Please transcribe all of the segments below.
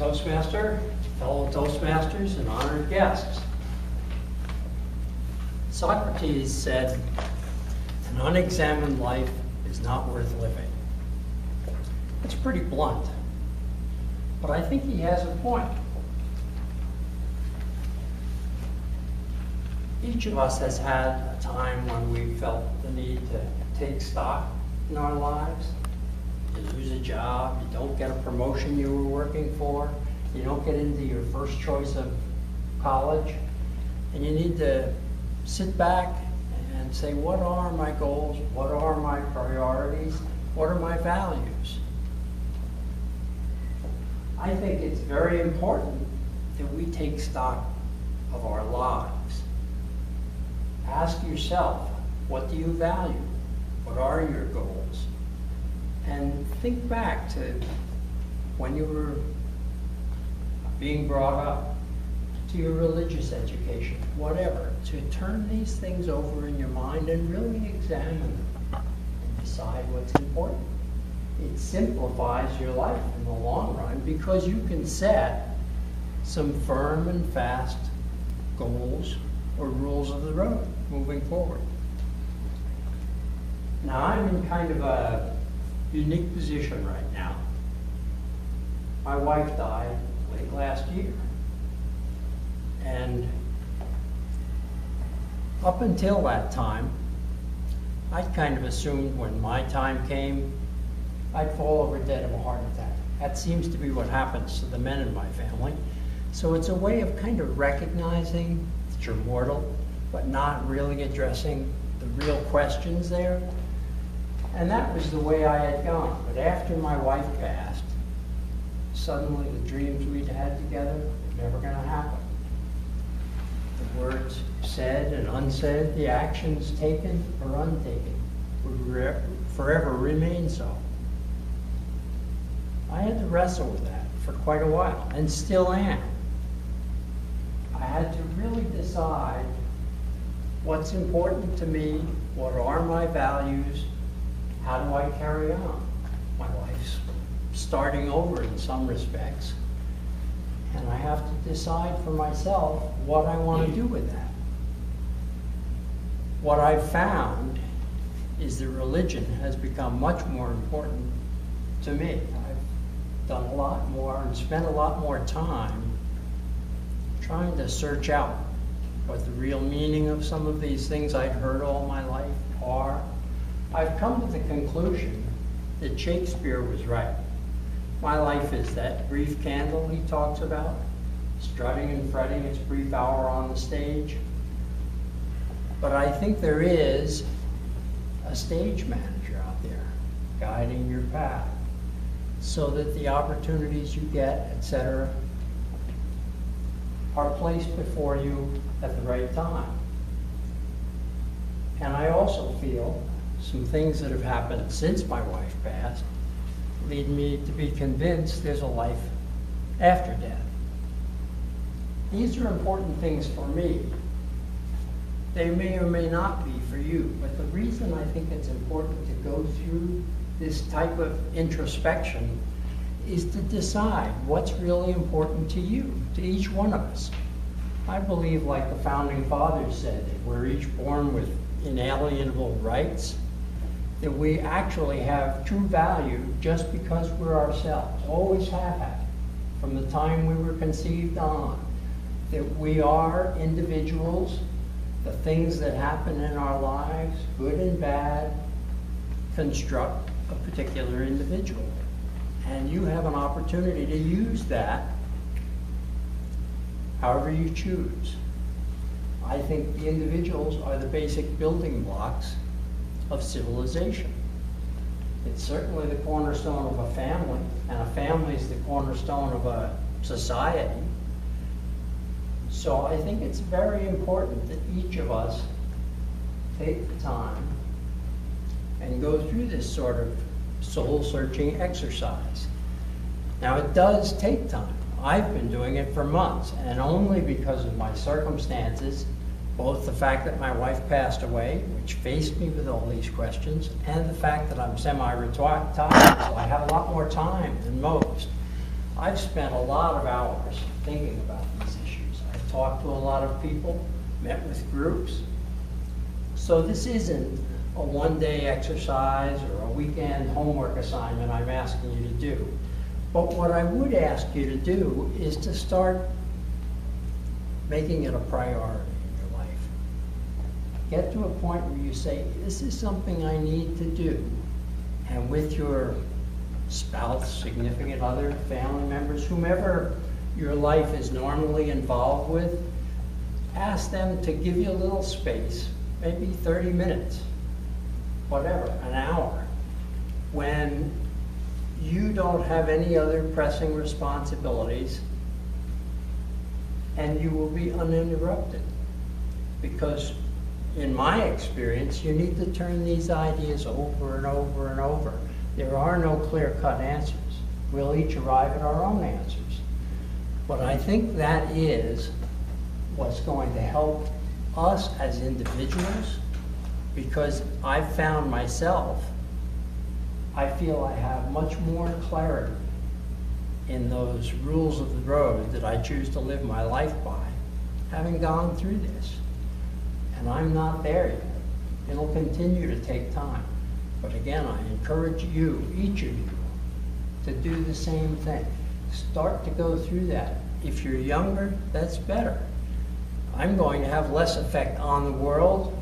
Toastmaster, fellow Toastmasters, and honored guests. Socrates said, "An unexamined life is not worth living." It's pretty blunt, but I think he has a point. Each of us has had a time when we felt the need to take stock in our lives. You lose a job, you don't get a promotion you were working for, you don't get into your first choice of college, and you need to sit back and say, what are my goals? What are my priorities? What are my values? I think it's very important that we take stock of our lives. Ask yourself, what do you value? What are your goals? And think back to when you were being brought up, to your religious education, whatever, to turn these things over in your mind and really examine them and decide what's important. It simplifies your life in the long run because you can set some firm and fast goals or rules of the road moving forward. Now, I'm in kind of a unique position right now. My wife died late last year. And up until that time, I'd kind of assumed when my time came, I'd fall over dead of a heart attack. That seems to be what happens to the men in my family. So it's a way of kind of recognizing that you're mortal, but not really addressing the real questions there. And that was the way I had gone. But after my wife passed, suddenly the dreams we'd had together were never going to happen. The words said and unsaid, the actions taken or untaken would forever remain so. I had to wrestle with that for quite a while, and still am. I had to really decide what's important to me, what are my values, how do I carry on? My life's starting over in some respects, and I have to decide for myself what I want to do with that. What I've found is that religion has become much more important to me. I've done a lot more and spent a lot more time trying to search out what the real meaning of some of these things I'd heard all my life are. I've come to the conclusion that Shakespeare was right. My life is that brief candle he talks about, strutting and fretting its brief hour on the stage. But I think there is a stage manager out there guiding your path so that the opportunities you get, etc., are placed before you at the right time. And I also feel some things that have happened since my wife passed lead me to be convinced there's a life after death. These are important things for me. They may or may not be for you, but the reason I think it's important to go through this type of introspection is to decide what's really important to you, to each one of us. I believe, like the founding fathers said, that we're each born with inalienable rights, that we actually have true value just because we're ourselves, always have had, from the time we were conceived on, that we are individuals, the things that happen in our lives, good and bad, construct a particular individual. And you have an opportunity to use that however you choose. I think the individuals are the basic building blocks of civilization. It's certainly the cornerstone of a family, and a family is the cornerstone of a society. So I think it's very important that each of us take the time and go through this sort of soul-searching exercise. Now, it does take time. I've been doing it for months, and only because of my circumstances, both the fact that my wife passed away, which faced me with all these questions, and the fact that I'm semi-retired, so I have a lot more time than most. I've spent a lot of hours thinking about these issues. I've talked to a lot of people, met with groups. So this isn't a one-day exercise or a weekend homework assignment I'm asking you to do. But what I would ask you to do is to start making it a priority in your life. Get to a point where you say, this is something I need to do. And with your spouse, significant other, family members, whomever your life is normally involved with, ask them to give you a little space, maybe 30 minutes, whatever, an hour, when you don't have any other pressing responsibilities, and you will be uninterrupted. Because in my experience, you need to turn these ideas over and over and over. There are no clear-cut answers. We'll each arrive at our own answers. But I think that is what's going to help us as individuals, because I've found myself, I feel I have much more clarity in those rules of the road that I choose to live my life by, having gone through this. And I'm not there yet. It'll continue to take time. But again, I encourage you, each of you, to do the same thing. Start to go through that. If you're younger, that's better. I'm going to have less effect on the world,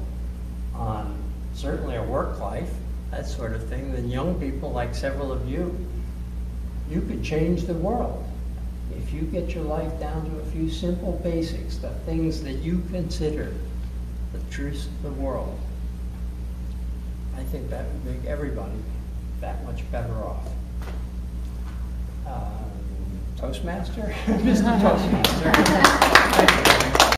on certainly a work life, that sort of thing, than young people like several of you. You could change the world if you get your life down to a few simple basics, the things that you consider the truths of the world. I think that would make everybody that much better off. Toastmaster? Mr. Toastmaster.